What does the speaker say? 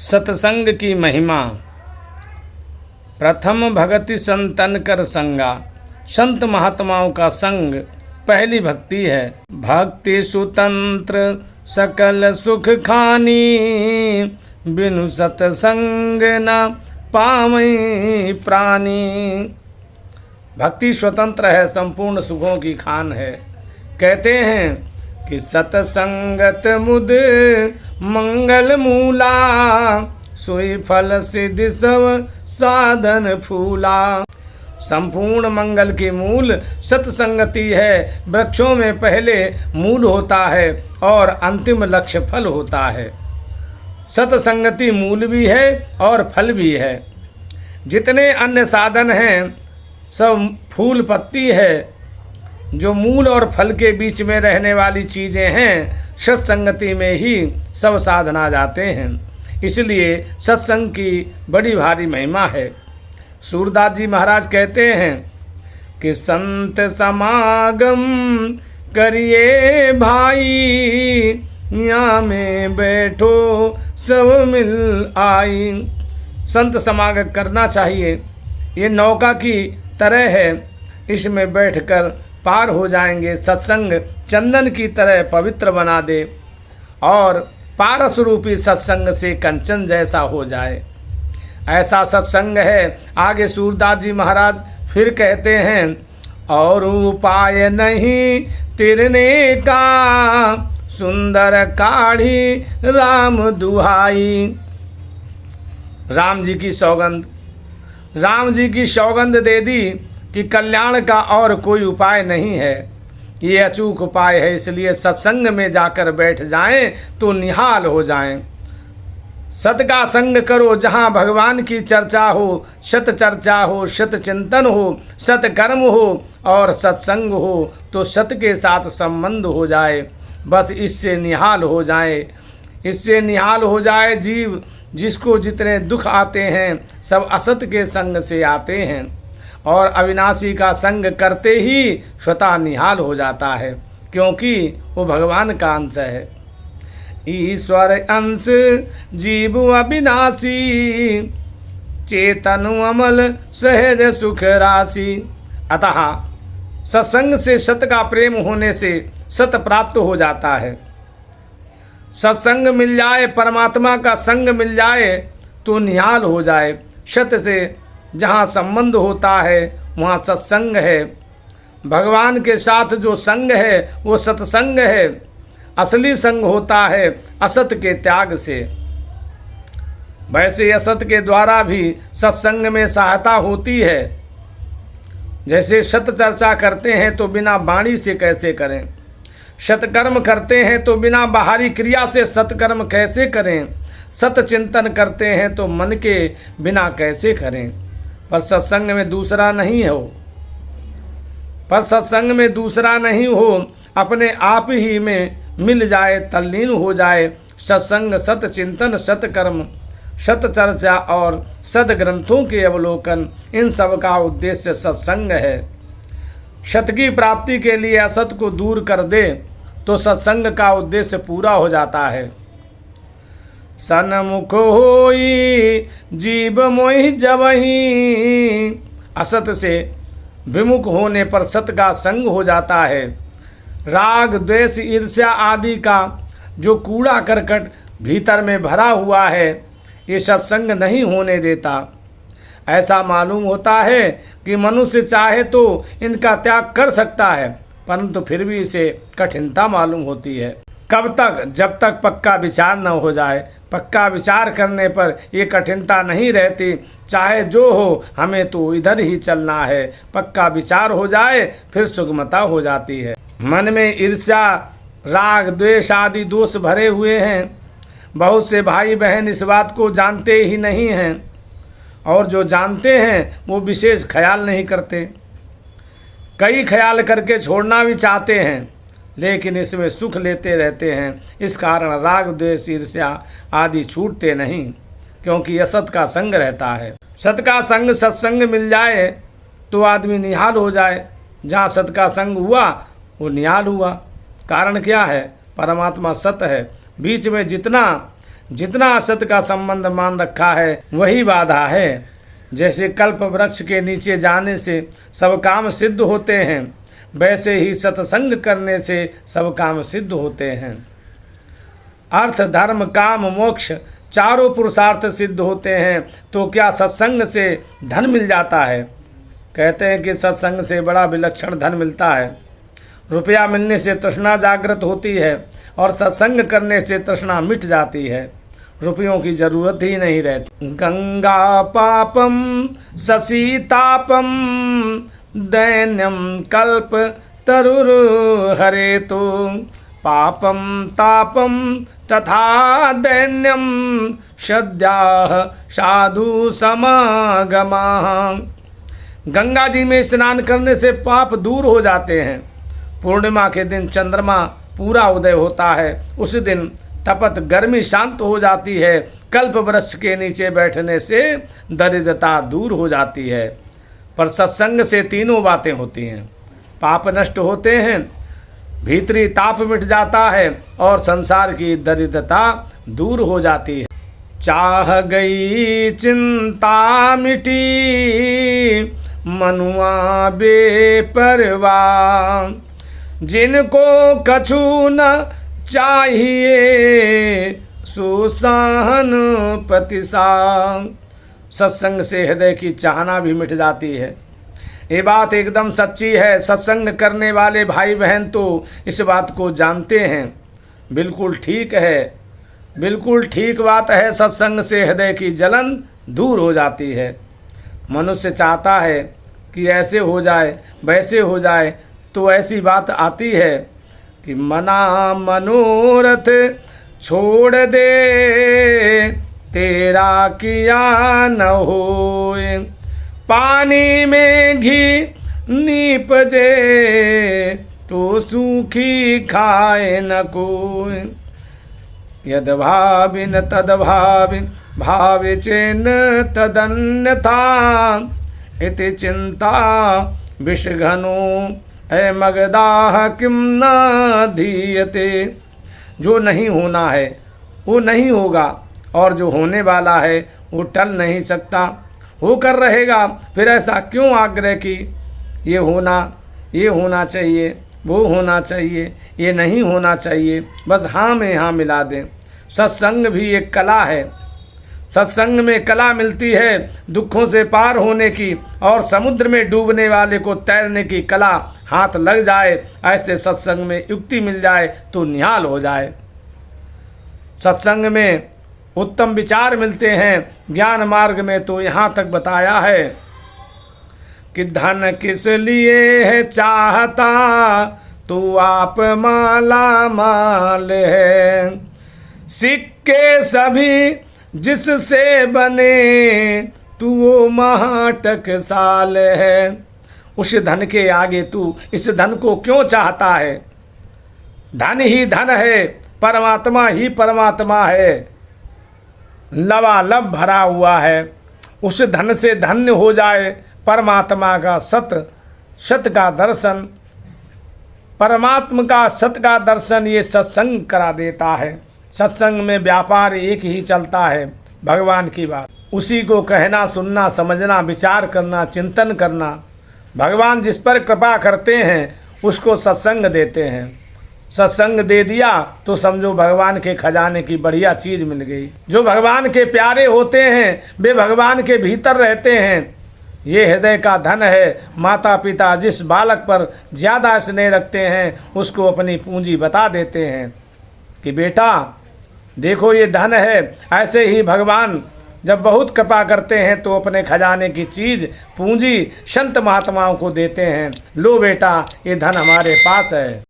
सत्संग की महिमा। प्रथम भगति संतन कर संगा। संत महात्माओं का संग पहली भक्ति है। भक्ति सुतंत्र सकल सुख खानी, बिनु सत्संग न पावई प्राणी। भक्ति स्वतंत्र है, संपूर्ण सुखों की खान है। कहते हैं कि सतसंगत मुद मंगल मूला, सोई फल सिद्धि सब साधन फूला। संपूर्ण मंगल के मूल सत्संगति है। वृक्षों में पहले मूल होता है और अंतिम लक्ष्य फल होता है। सत्संगति मूल भी है और फल भी है। जितने अन्य साधन हैं सब फूल पत्ती है। जो मूल और फल के बीच में रहने वाली चीज़ें हैं, सत्संगति में ही सब साधना जाते हैं। इसलिए सत्संग की बड़ी भारी महिमा है। सूरदास जी महाराज कहते हैं कि संत समागम करिए भाई, यहाँ में बैठो सब मिल आई। संत समागम करना चाहिए। ये नौका की तरह है, इसमें बैठकर पार हो जाएंगे। सत्संग चंदन की तरह पवित्र बना दे और पारस रूपी सत्संग से कंचन जैसा हो जाए, ऐसा सत्संग है। आगे सूरदास जी महाराज फिर कहते हैं, और उपाय नहीं तिरने का, सुंदर काढ़ी राम दुहाई। राम जी की सौगंध, राम जी की सौगंध दे दी कि कल्याण का और कोई उपाय नहीं है, ये अचूक उपाय है। इसलिए सत्संग में जाकर बैठ जाएं तो निहाल हो जाएं। सत का संग करो जहाँ भगवान की चर्चा हो, सत चर्चा हो, सत चिंतन हो, सत कर्म हो और सत्संग हो, तो सत के साथ संबंध हो जाए। बस इससे निहाल हो जाए, इससे निहाल हो जाए जीव। जिसको जितने दुख आते हैं सब असत के संग से आते हैं, और अविनाशी का संग करते ही स्वतः निहाल हो जाता है, क्योंकि वो भगवान का अंश है। ईश्वर अंश जीव अविनाशी, चेतन अमल सहज सुख राशि। अतः सत्संग से सत का प्रेम होने से सत प्राप्त हो जाता है। सत्संग मिल जाए, परमात्मा का संग मिल जाए तो निहाल हो जाए। सत से जहाँ संबंध होता है वहाँ सत्संग है। भगवान के साथ जो संग है वो सत्संग है। असली संग होता है असत के त्याग से। वैसे असत के द्वारा भी सत्संग में सहायता होती है। जैसे सत चर्चा करते हैं तो बिना वाणी से कैसे करें, सत्कर्म करते हैं तो बिना बाहरी क्रिया से सत्कर्म कैसे करें, सत चिंतन करते हैं तो मन के बिना कैसे करें। पर सत्संग में दूसरा नहीं हो, पर सत्संग में दूसरा नहीं हो, अपने आप ही में मिल जाए, तल्लीन हो जाए। सत्संग, सत चिंतन, सत्कर्म, सत चर्चा और सद ग्रंथों के अवलोकन, इन सब का उद्देश्य सत्संग है। सत की प्राप्ति के लिए असत को दूर कर दे तो सत्संग का उद्देश्य पूरा हो जाता है। सन्मुख होई जीव मोहि जबहि, असत से विमुख होने पर सत का संग हो जाता है। राग द्वेष ईर्ष्या आदि का जो कूड़ा करकट भीतर में भरा हुआ है, ये सत्संग नहीं होने देता। ऐसा मालूम होता है कि मनुष्य चाहे तो इनका त्याग कर सकता है, परंतु फिर भी इसे कठिनता मालूम होती है। कब तक? जब तक पक्का विचार न हो जाए। पक्का विचार करने पर ये कठिनता नहीं रहती। चाहे जो हो, हमें तो इधर ही चलना है। पक्का विचार हो जाए फिर सुगमता हो जाती है। मन में ईर्ष्या, राग, द्वेष आदि दोष भरे हुए हैं। बहुत से भाई बहन इस बात को जानते ही नहीं हैं, और जो जानते हैं वो विशेष ख्याल नहीं करते। कई ख्याल करके छोड़ना भी चाहते हैं, लेकिन इसमें सुख लेते रहते हैं। इस कारण राग द्वेष ईर्ष्या आदि छूटते नहीं, क्योंकि असत का संग रहता है। सत का संग, सत्संग मिल जाए तो आदमी निहाल हो जाए। जहाँ सत का संग हुआ वो निहाल हुआ। कारण क्या है? परमात्मा सत है। बीच में जितना जितना असत का संबंध मान रखा है वही बाधा है। जैसे कल्प वृक्ष के नीचे जाने से सब काम सिद्ध होते हैं, वैसे ही सत्संग करने से सब काम सिद्ध होते हैं। अर्थ धर्म काम मोक्ष चारों पुरुषार्थ सिद्ध होते हैं। तो क्या सत्संग से धन मिल जाता है? कहते हैं कि सत्संग से बड़ा विलक्षण धन मिलता है। रुपया मिलने से तृष्णा जागृत होती है और सत्संग करने से तृष्णा मिट जाती है, रुपयों की जरूरत ही नहीं रहती। गंगा पापम ससीतापम दैन्यम कल्प तरुर हरे तो पापम तापम तथा दैन्यम सद्याः साधु समागमा। गंगा जी में स्नान करने से पाप दूर हो जाते हैं। पूर्णिमा के दिन चंद्रमा पूरा उदय होता है, उस दिन तपत गर्मी शांत हो जाती है। कल्प वृक्ष के नीचे बैठने से दरिद्रता दूर हो जाती है। पर सत्संग से तीनों बातें होती हैं। पाप नष्ट होते हैं, भीतरी ताप मिट जाता है और संसार की दरिद्रता दूर हो जाती है। चाह गई चिंता मिटी मनुआ बेपरवाह, जिनको कछु न चाहिए सुसहन प्रतिसा। सत्संग से हृदय की चाहना भी मिट जाती है। ये बात एकदम सच्ची है। सत्संग करने वाले भाई बहन तो इस बात को जानते हैं। बिल्कुल ठीक है, बिल्कुल ठीक बात है। सत्संग से हृदय की जलन दूर हो जाती है। मनुष्य चाहता है कि ऐसे हो जाए वैसे हो जाए, तो ऐसी बात आती है कि मना मनोरथ छोड़ दे तेरा किया न होए, पानी में घी नीपजे तो सूखी खाए न कोई। यद भाविन तद भाविन भावे चेन तदन्यथा इति चिंता विषघनो है मगदाह किम न धीयते। जो नहीं होना है वो नहीं होगा, और जो होने वाला है वो टल नहीं सकता, होकर रहेगा। फिर ऐसा क्यों आग्रह कि ये होना चाहिए, वो होना चाहिए, ये नहीं होना चाहिए। बस हाँ में हाँ मिला दें। सत्संग भी एक कला है। सत्संग में कला मिलती है दुखों से पार होने की, और समुद्र में डूबने वाले को तैरने की कला हाथ लग जाए, ऐसे सत्संग में युक्ति मिल जाए तो निहाल हो जाए। सत्संग में उत्तम विचार मिलते हैं। ज्ञान मार्ग में तो यहाँ तक बताया है कि धन किस लिए है चाहता, तू आप माला माल है, सिक्के सभी जिससे बने तू वो महाटकसाल है। उस धन के आगे तू इस धन को क्यों चाहता है? धन ही धन है, परमात्मा ही परमात्मा है, लबालब भरा हुआ है। उस धन से धन्य हो जाए। परमात्मा का सत का दर्शन, परमात्मा का सत का दर्शन ये सत्संग करा देता है। सत्संग में व्यापार एक ही चलता है, भगवान की बात, उसी को कहना, सुनना, समझना, विचार करना, चिंतन करना। भगवान जिस पर कृपा करते हैं उसको सत्संग देते हैं। सत्संग दे दिया तो समझो भगवान के खजाने की बढ़िया चीज़ मिल गई। जो भगवान के प्यारे होते हैं वे भगवान के भीतर रहते हैं। ये हृदय का धन है। माता पिता जिस बालक पर ज़्यादा स्नेह रखते हैं उसको अपनी पूंजी बता देते हैं कि बेटा देखो ये धन है। ऐसे ही भगवान जब बहुत कृपा करते हैं तो अपने खजाने की चीज़ पूंजी संत महात्माओं को देते हैं। लो बेटा ये धन हमारे पास है।